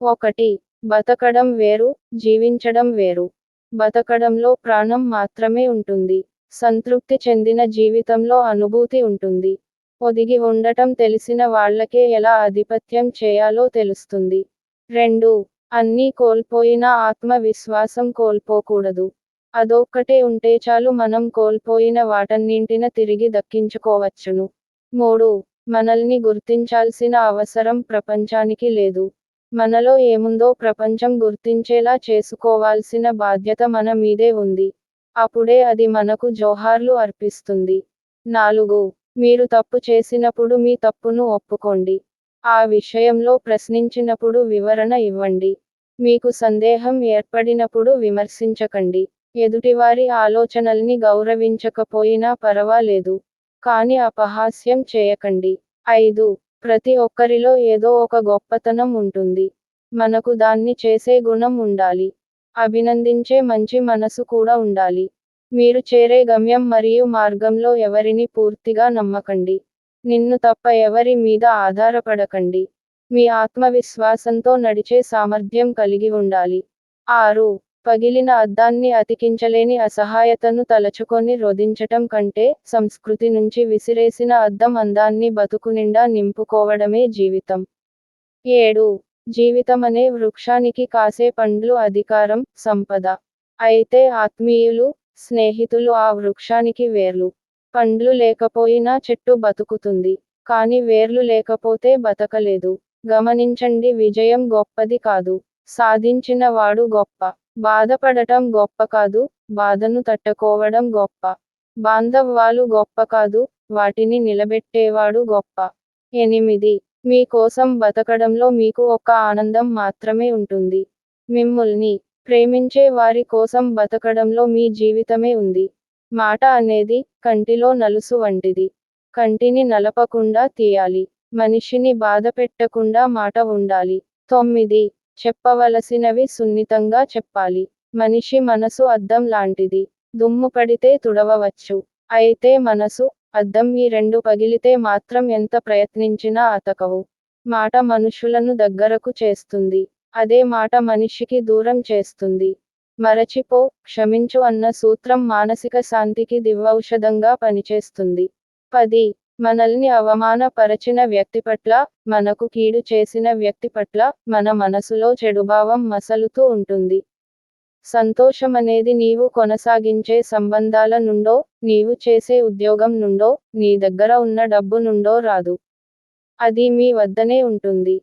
ఒకటి. బతకడం వేరు, జీవించడం వేరు. బతకడంలో ప్రాణం మాత్రమే ఉంటుంది. సంతృప్తి చెందిన జీవితంలో అనుభూతి ఉంటుంది. ఒదిగి ఉండటం తెలిసిన వాళ్ళకే ఎలా ఆధిపత్యం చేయాలో తెలుస్తుంది. 2. అన్నీ కోల్పోయినా ఆత్మవిశ్వాసం కోల్పోకూడదు. అదొక్కటే ఉంటే చాలు, మనం కోల్పోయిన వాటన్నింటిన తిరిగి దక్కించుకోవచ్చును. 3. మనల్ని గుర్తించాల్సిన అవసరం ప్రపంచానికి లేదు. మనలో ఏముందో ప్రపంచం గుర్తించేలా చేసుకోవాల్సిన బాధ్యత మన మీదే ఉంది. అప్పుడే అది మనకు జోహార్లు అర్పిస్తుంది. 4. మీరు తప్పు చేసినప్పుడు మీ తప్పును ఒప్పుకోండి. ఆ విషయంలో ప్రశ్నించినప్పుడు వివరణ ఇవ్వండి. మీకు సందేహం ఏర్పడినప్పుడు విమర్శించకండి. ఎదుటివారి ఆలోచనల్ని గౌరవించకపోయినా పరవాలేదు. కాని అపహాస్యం చేయకండి. 5. ప్రతి ఒక్కరిలో ఏదో ఒక గొప్పతనం ఉంటుంది. మనకు దాన్ని చేసే గుణం ఉండాలి. అభినందించే మంచి మనసు కూడా ఉండాలి. మీరు చేరే గమ్యం మరియు మార్గంలో ఎవరిని పూర్తిగా నమ్మకండి. నిన్ను తప్ప ఎవరి మీద ఆధారపడకండి. మీ ఆత్మవిశ్వాసంతో నడిచే సామర్థ్యం కలిగి ఉండాలి. 6. పగిలిన అద్దాన్ని అతికించలేని అసహాయతను తలచుకొని రోదించటం కంటే, సంస్కృతి నుంచి విసిరేసిన అద్దం అందాన్ని బతుకునిండా నింపుకోవడమే జీవితం. 7. జీవితమనే వృక్షానికి కాసే పండ్లు అధికారం, సంపద. అయితే ఆత్మీయులు, స్నేహితులు ఆ వృక్షానికి వేర్లు. పండ్లు లేకపోయినా చెట్టు బతుకుతుంది. కాని వేర్లు లేకపోతే బతకలేదు. గమనించండి, విజయం గొప్పది కాదు, సాధించిన వాడు గొప్ప. బాధపడటం గొప్ప కాదు, బాధను తట్టుకోవడం గొప్ప. బాంధవ్యాలు గొప్ప కాదు, వాటిని నిలబెట్టేవాడు గొప్ప. 8. మీ కోసం బతకడంలో మీకు ఒక్క ఆనందం మాత్రమే ఉంటుంది. మిమ్ముల్ని ప్రేమించే వారి కోసం బతకడంలో మీ జీవితమే ఉంది. మాట అనేది కంటిలో నలుసు వంటిది. కంటిని నలపకుండా తీయాలి. మనిషిని బాధపెట్టకుండా మాట ఉండాలి. 9. చెప్పవలసినవి సున్నితంగా చెప్పాలి. మనిషి మనసు అద్దం లాంటిది. దుమ్ము పడితే తుడవవచ్చు. అయితే మనసు, అద్దం ఈ రెండు పగిలితే మాత్రం ఎంత ప్రయత్నించినా అతకవు. మాట మనుషులను దగ్గరకు చేస్తుంది. అదే మాట మనిషికి దూరం చేస్తుంది. మరచిపో, క్షమించు అన్న సూత్రం మానసిక శాంతికి దివ్వౌషధంగా పనిచేస్తుంది. 10. మనల్ని అవమానపరచిన వ్యక్తి పట్ల, మనకు కీడు చేసిన వ్యక్తి పట్ల, మన మనసులో చెడుభావం మసలుతూ ఉంటుంది. సంతోషమనేది నీవు కొనసాగించే సంబంధాల నుండో, నీవు చేసే ఉద్యోగం నుండో, నీ దగ్గర ఉన్న డబ్బు నుండో రాదు. అది మీ వద్దనే ఉంటుంది.